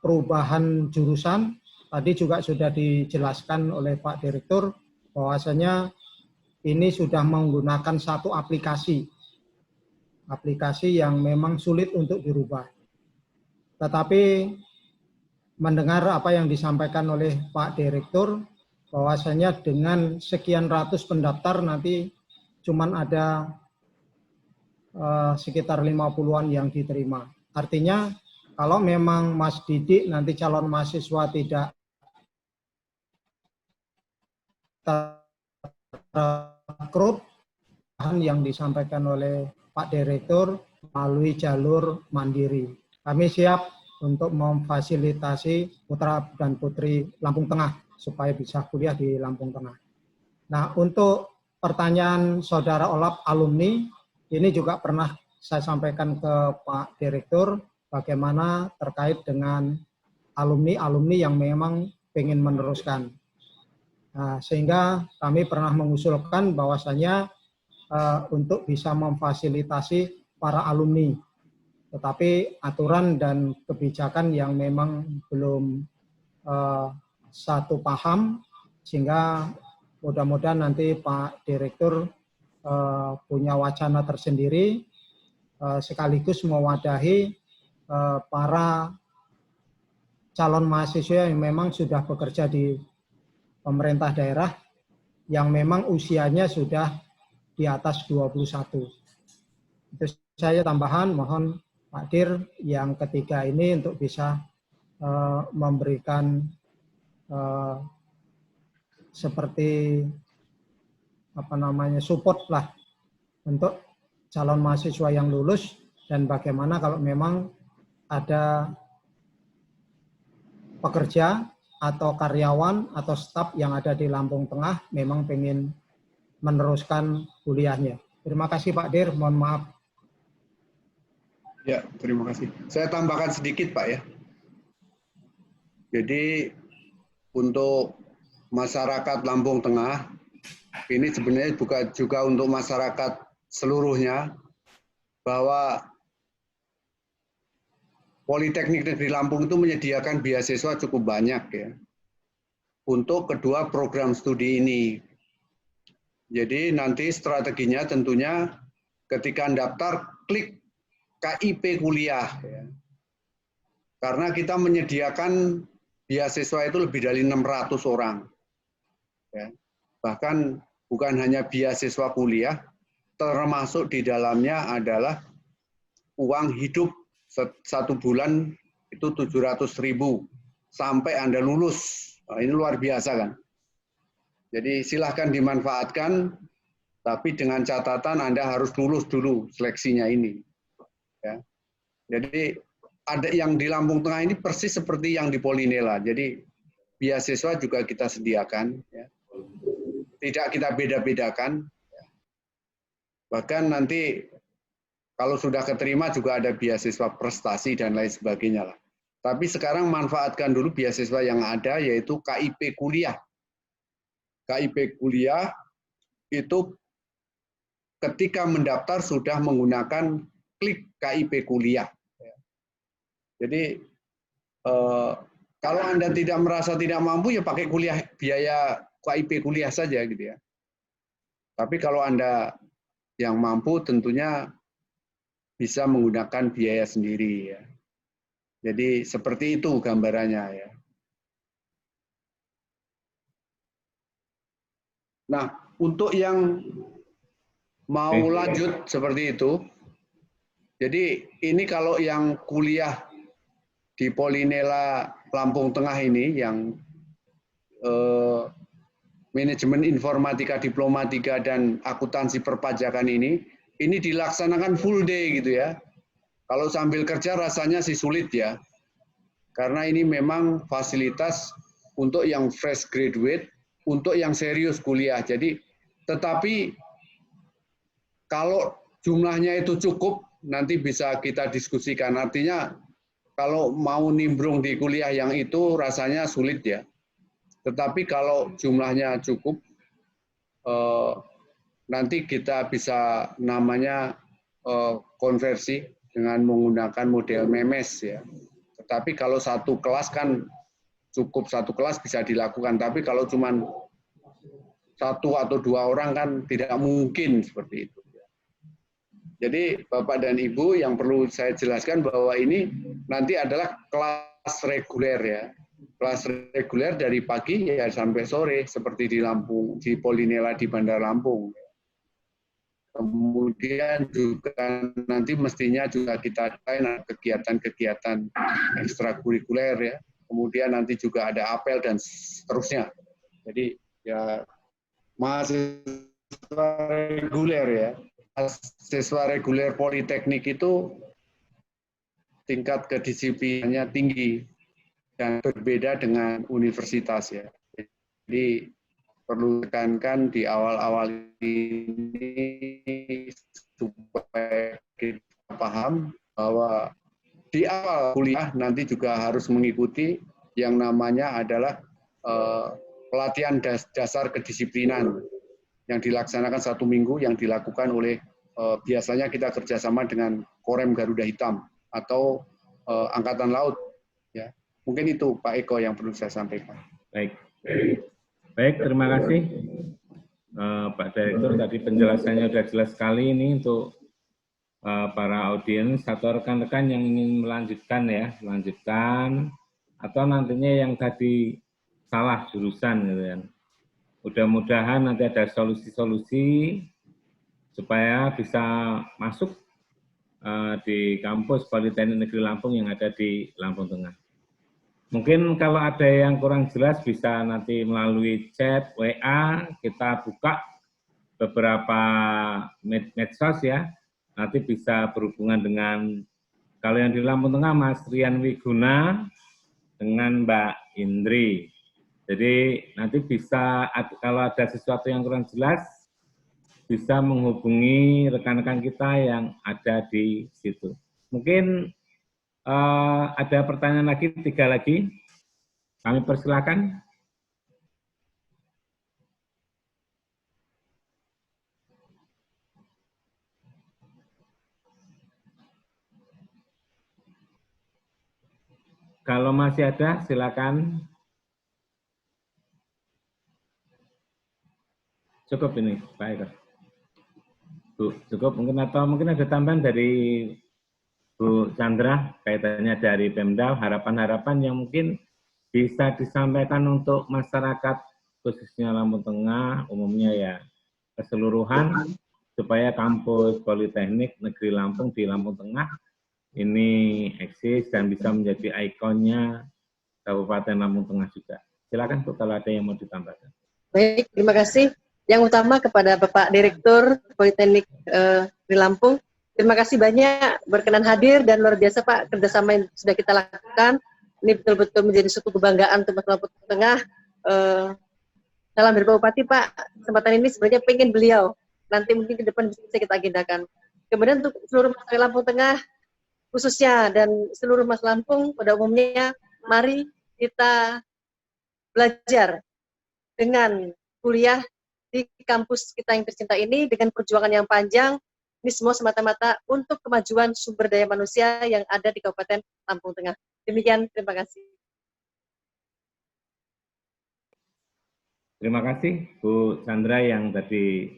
perubahan jurusan, tadi juga sudah dijelaskan oleh Pak Direktur bahwasanya ini sudah menggunakan satu aplikasi yang memang sulit untuk dirubah. Tetapi mendengar apa yang disampaikan oleh Pak Direktur, bahwasanya dengan sekian ratus pendaftar nanti cuman ada sekitar 50-an yang diterima. Artinya kalau memang Mas Didik nanti calon mahasiswa tidak terrekrut yang disampaikan oleh Pak Direktur melalui jalur mandiri. Kami siap untuk memfasilitasi putra dan putri Lampung Tengah supaya bisa kuliah di Lampung Tengah. Nah, untuk pertanyaan Saudara Olap alumni, ini juga pernah saya sampaikan ke Pak Direktur bagaimana terkait dengan alumni-alumni yang memang ingin meneruskan. Nah, sehingga kami pernah mengusulkan bahwasanya untuk bisa memfasilitasi para alumni. Tetapi aturan dan kebijakan yang memang belum satu paham, sehingga mudah-mudahan nanti Pak Direktur punya wacana tersendiri sekaligus mewadahi para calon mahasiswa yang memang sudah bekerja di pemerintah daerah yang memang usianya sudah di atas 21. Itu saya tambahan, mohon Pak Dir yang ketiga ini untuk bisa memberikan seperti support lah untuk calon mahasiswa yang lulus, dan bagaimana kalau memang ada pekerja atau karyawan atau staf yang ada di Lampung Tengah memang pengen meneruskan kuliahnya. Terima kasih Pak Dir, mohon maaf. Ya, terima kasih. Saya tambahkan sedikit Pak ya. Jadi untuk masyarakat Lampung Tengah, ini sebenarnya bukan juga untuk masyarakat seluruhnya, bahwa Politeknik Negeri Lampung itu menyediakan beasiswa cukup banyak ya untuk kedua program studi ini. Jadi nanti strateginya tentunya ketika daftar klik KIP kuliah ya. Karena kita menyediakan beasiswa itu lebih dari 600 orang. Ya. Bahkan bukan hanya beasiswa kuliah, termasuk di dalamnya adalah uang hidup 1 bulan itu 700.000 sampai Anda lulus. Nah, ini luar biasa kan. Jadi silahkan dimanfaatkan, tapi dengan catatan Anda harus lulus dulu seleksinya ini. Ya. Jadi ada yang di Lampung Tengah ini persis seperti yang di Polinela. Jadi beasiswa juga kita sediakan. Ya. Tidak kita beda-bedakan. Bahkan nanti kalau sudah keterima juga ada beasiswa prestasi dan lain sebagainya lah. Tapi sekarang manfaatkan dulu beasiswa yang ada yaitu KIP kuliah. KIP kuliah itu ketika mendaftar sudah menggunakan klik KIP kuliah. Jadi kalau Anda tidak merasa tidak mampu ya pakai kuliah biaya KIP kuliah saja gitu ya. Tapi kalau Anda yang mampu tentunya bisa menggunakan biaya sendiri ya. Jadi seperti itu gambarannya ya. Nah, untuk yang mau lanjut seperti itu, jadi ini kalau yang kuliah di Polinela Lampung Tengah ini yang manajemen informatika, diplomatika, dan akuntansi perpajakan ini dilaksanakan full day gitu ya. Kalau sambil kerja rasanya sih sulit ya. Karena ini memang fasilitas untuk yang fresh graduate, untuk yang serius kuliah. Jadi, tetapi kalau jumlahnya itu cukup, nanti bisa kita diskusikan. Artinya, kalau mau nimbrung di kuliah yang itu rasanya sulit ya. Tetapi kalau jumlahnya cukup, nanti kita bisa namanya konversi dengan menggunakan model memes ya. Tetapi kalau satu kelas kan cukup satu kelas bisa dilakukan. Tapi kalau cuma 1 atau 2 orang kan tidak mungkin seperti itu. Jadi Bapak dan Ibu yang perlu saya jelaskan bahwa ini nanti adalah kelas reguler ya. Kelas reguler dari pagi ya sampai sore seperti di Lampung, di Polinela di Bandar Lampung. Kemudian juga nanti mestinya juga kita ada kegiatan-kegiatan ekstrakurikuler ya. Kemudian nanti juga ada apel dan seterusnya. Jadi ya mahasiswa reguler ya. Mahasiswa reguler Politeknik itu tingkat kedisiplinannya tinggi dan berbeda dengan universitas ya. Jadi perlu tekankan di awal-awal ini supaya kita paham bahwa di awal kuliah nanti juga harus mengikuti yang namanya adalah pelatihan dasar kedisiplinan yang dilaksanakan 1 minggu yang dilakukan oleh biasanya kita kerjasama dengan Korem Garuda Hitam atau Angkatan Laut. Ya, mungkin itu Pak Eko yang perlu saya sampaikan. Baik, terima kasih Pak Direktur. Tadi penjelasannya sudah jelas sekali ini untuk para audiens atau rekan-rekan yang ingin melanjutkan atau nantinya yang tadi salah jurusan gitu kan. Mudah-mudahan nanti ada solusi-solusi supaya bisa masuk di kampus Politeknik Negeri Lampung yang ada di Lampung Tengah. Mungkin kalau ada yang kurang jelas bisa nanti melalui chat, WA, kita buka beberapa medsos ya. Nanti bisa berhubungan dengan, kalau yang di Lampung Tengah, Mas Rian Wiguna dengan Mbak Indri. Jadi nanti bisa, kalau ada sesuatu yang kurang jelas, bisa menghubungi rekan-rekan kita yang ada di situ. Mungkin ada pertanyaan lagi, 3 lagi. Kami persilakan. Kalau masih ada, silakan. Cukup ini, Pak Eko. Bu, cukup mungkin atau mungkin ada tambahan dari Bu Chandra kaitannya dari Pemda, harapan-harapan yang mungkin bisa disampaikan untuk masyarakat khususnya Lampung Tengah, umumnya ya keseluruhan, supaya kampus Politeknik Negeri Lampung di Lampung Tengah ini eksis dan bisa menjadi ikonnya Kabupaten Lampung Tengah juga. Silakan Bu kalau ada yang mau ditambahkan. Baik, terima kasih. Yang utama kepada Bapak Direktur Politeknik di Lampung, terima kasih banyak berkenan hadir dan luar biasa Pak kerjasama yang sudah kita lakukan. Ini betul-betul menjadi suatu kebanggaan untuk Lampung Tengah. Dalam beberapa bupati Pak, kesempatan ini sebenarnya pengen beliau nanti mungkin ke depan bisa kita agendakan. Kemudian untuk seluruh masyarakat Lampung Tengah khususnya dan seluruh Mas Lampung pada umumnya, mari kita belajar dengan kuliah di kampus kita yang tercinta ini dengan perjuangan yang panjang. Ini semua semata-mata untuk kemajuan sumber daya manusia yang ada di Kabupaten Lampung Tengah. Demikian, terima kasih. Terima kasih Bu Chandra yang tadi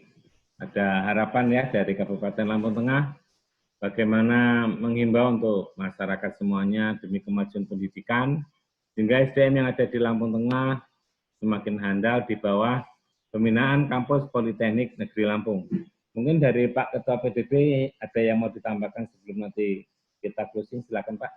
ada harapan ya dari Kabupaten Lampung Tengah bagaimana menghimbau untuk masyarakat semuanya demi kemajuan pendidikan sehingga SDM yang ada di Lampung Tengah semakin handal di bawah pembinaan kampus Politeknik Negeri Lampung. Mungkin dari Pak Ketua PDB ada yang mau ditambahkan sebelum nanti kita closing, silakan Pak.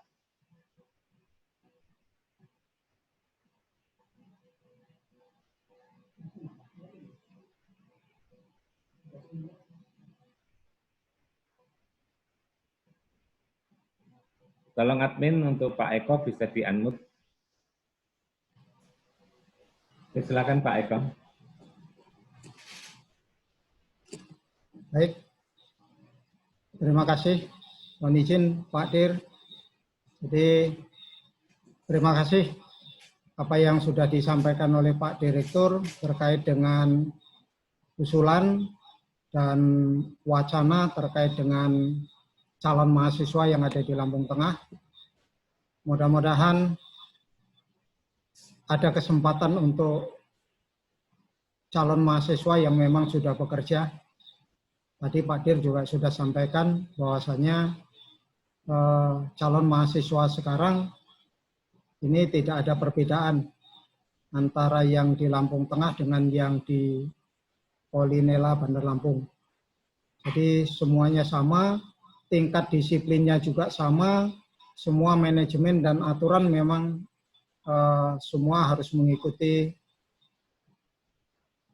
Tolong admin untuk Pak Eko bisa di-unmute. Silakan Pak Eko. Baik, terima kasih. Mohon izin Pak Dir. Jadi terima kasih apa yang sudah disampaikan oleh Pak Direktur terkait dengan usulan dan wacana terkait dengan calon mahasiswa yang ada di Lampung Tengah. Mudah-mudahan ada kesempatan untuk calon mahasiswa yang memang sudah bekerja. Tadi Pak Dir juga sudah sampaikan bahwasanya calon mahasiswa sekarang ini tidak ada perbedaan antara yang di Lampung Tengah dengan yang di Polinela Bandar Lampung. Jadi semuanya sama, tingkat disiplinnya juga sama, semua manajemen dan aturan memang semua harus mengikuti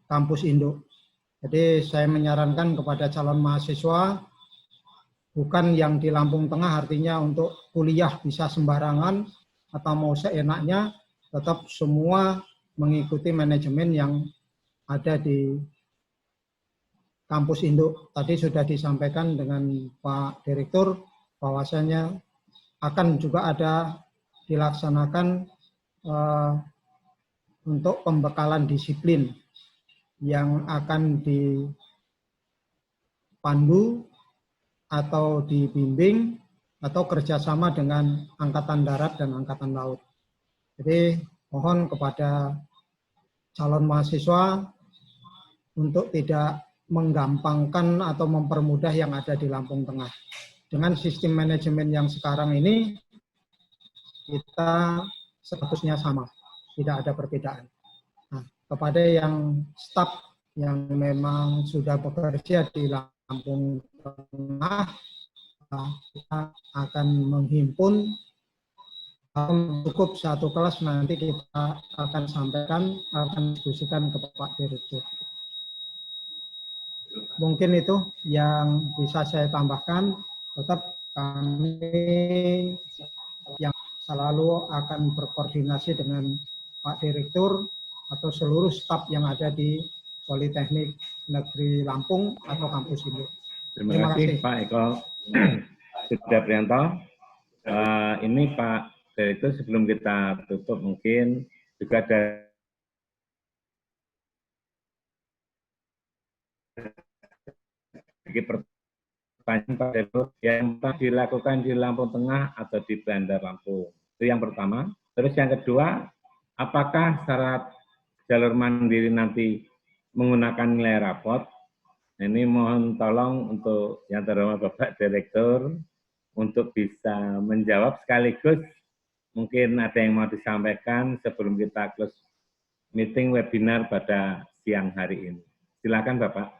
kampus induk. Jadi saya menyarankan kepada calon mahasiswa, bukan yang di Lampung Tengah artinya untuk kuliah bisa sembarangan atau mau seenaknya, tetap semua mengikuti manajemen yang ada di kampus induk. Tadi sudah disampaikan dengan Pak Direktur bahwasanya akan juga ada dilaksanakan untuk pembekalan disiplin yang akan dipandu atau dibimbing atau kerjasama dengan Angkatan Darat dan Angkatan Laut. Jadi mohon kepada calon mahasiswa untuk tidak menggampangkan atau mempermudah yang ada di Lampung Tengah. Dengan sistem manajemen yang sekarang ini, kita statusnya sama, tidak ada perbedaan. Nah, kepada yang staf yang memang sudah bekerja di Lampung Tengah, kita akan menghimpun cukup satu kelas, nanti kita akan sampaikan, akan diskusikan ke Pak Direktur. Mungkin itu yang bisa saya tambahkan. Tetap kami yang selalu akan berkoordinasi dengan Pak Direktur atau seluruh staf yang ada di Politeknik Negeri Lampung atau kampus ini. Terima kasih Pak Eko Sudaprianto. Ini Pak Direktur, sebelum kita tutup mungkin juga ada pertanyaan Pak Direktur yang dilakukan di Lampung Tengah atau di Bandar Lampung. Itu yang pertama. Terus yang kedua, apakah syarat jalur mandiri nanti menggunakan nilai rapot? Ini mohon tolong untuk yang terhormat Bapak Direktur untuk bisa menjawab sekaligus mungkin ada yang mau disampaikan sebelum kita close meeting webinar pada siang hari ini. Silakan Bapak.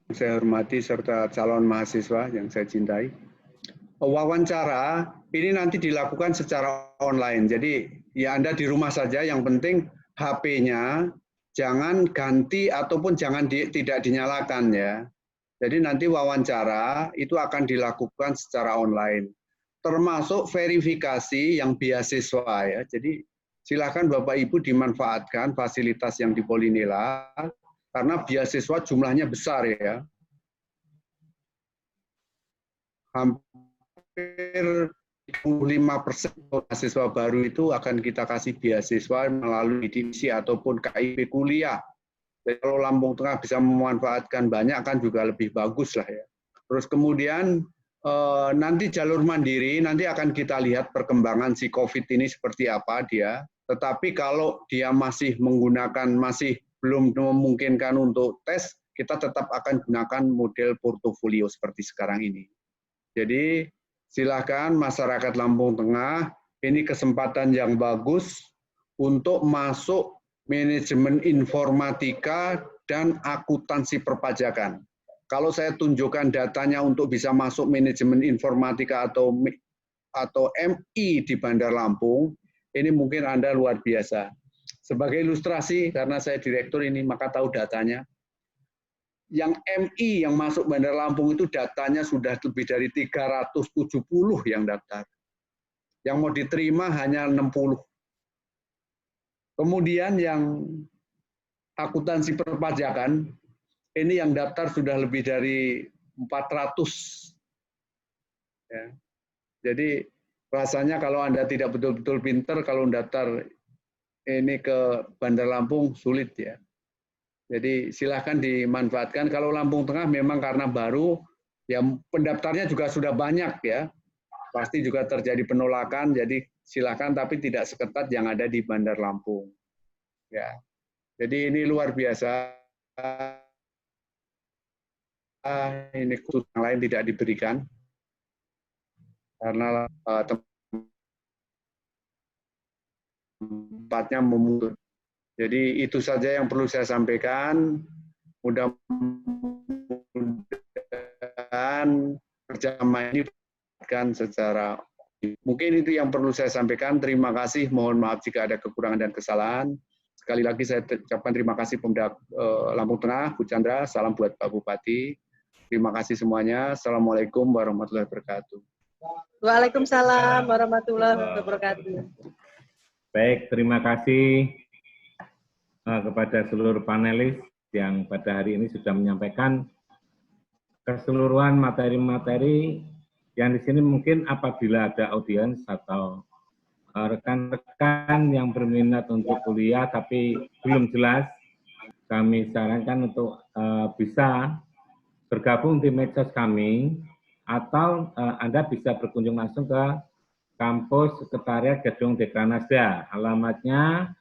Saya hormati serta calon mahasiswa yang saya cintai. Wawancara ini nanti dilakukan secara online. Jadi ya Anda di rumah saja, yang penting HP-nya jangan ganti ataupun jangan tidak dinyalakan ya. Jadi nanti wawancara itu akan dilakukan secara online. Termasuk verifikasi yang beasiswa ya. Jadi silakan Bapak Ibu dimanfaatkan fasilitas yang di Polinela karena beasiswa jumlahnya besar ya. Hampir 25% mahasiswa baru itu akan kita kasih beasiswa melalui divisi ataupun KIP kuliah. Jadi kalau Lampung Tengah bisa memanfaatkan banyak kan juga lebih bagus lah ya. Terus kemudian nanti jalur mandiri nanti akan kita lihat perkembangan si COVID ini seperti apa dia. Tetapi kalau dia masih belum memungkinkan untuk tes, kita tetap akan gunakan model portofolio seperti sekarang ini. Jadi silakan masyarakat Lampung Tengah, ini kesempatan yang bagus untuk masuk manajemen informatika dan akuntansi perpajakan. Kalau saya tunjukkan datanya untuk bisa masuk manajemen informatika atau MI di Bandar Lampung, ini mungkin Anda luar biasa. Sebagai ilustrasi, karena saya direktur ini, maka tahu datanya. Yang MI yang masuk Bandar Lampung itu datanya sudah lebih dari 370 yang daftar. Yang mau diterima hanya 60. Kemudian yang akuntansi perpajakan, ini yang daftar sudah lebih dari 400. Ya. Jadi rasanya kalau Anda tidak betul-betul pinter, kalau daftar ini ke Bandar Lampung sulit ya. Jadi silahkan dimanfaatkan. Kalau Lampung Tengah memang karena baru, ya pendaftarnya juga sudah banyak ya. Pasti juga terjadi penolakan, jadi silakan tapi tidak seketat yang ada di Bandar Lampung. Ya. Jadi ini luar biasa. Ini khusus yang lain tidak diberikan. Karena tempatnya memungkinkan. Jadi itu saja yang perlu saya sampaikan. Mudah-mudahan kerjasama ini kan secara mungkin itu yang perlu saya sampaikan. Terima kasih. Mohon maaf jika ada kekurangan dan kesalahan. Sekali lagi saya ucapkan terima kasih Pemda Lampung Tengah, Bu Chandra. Salam buat Pak Bupati. Terima kasih semuanya. Assalamualaikum warahmatullahi wabarakatuh. Waalaikumsalam warahmatullahi wabarakatuh. Baik, terima kasih kepada seluruh panelis yang pada hari ini sudah menyampaikan keseluruhan materi-materi yang di sini mungkin apabila ada audiens atau rekan-rekan yang berminat untuk kuliah tapi belum jelas, kami sarankan untuk bisa bergabung di medsos kami atau Anda bisa berkunjung langsung ke kampus Sekretariat Gedung Dekranasda. Alamatnya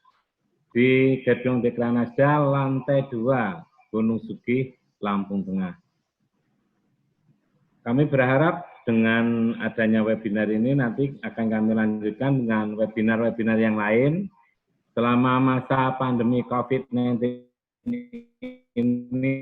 di Gedung Dekranasda lantai 2, Gunung Sugih, Lampung Tengah. Kami berharap dengan adanya webinar ini nanti akan kami lanjutkan dengan webinar-webinar yang lain. Selama masa pandemi COVID-19 ini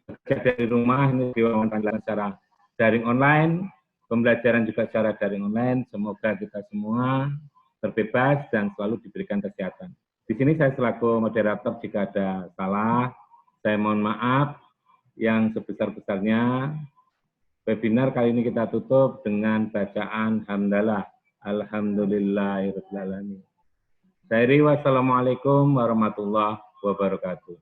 kerja dari rumah, ini diwawancara secara daring online, pembelajaran juga secara daring online. Semoga kita semua terbebas dan selalu diberikan kesehatan. Di sini saya selaku moderator jika ada salah, saya mohon maaf yang sebesar-besarnya. Webinar kali ini kita tutup dengan bacaan hamdalah. Alhamdulillahirrahmanirrahim. Wassalamualaikum warahmatullahi wabarakatuh.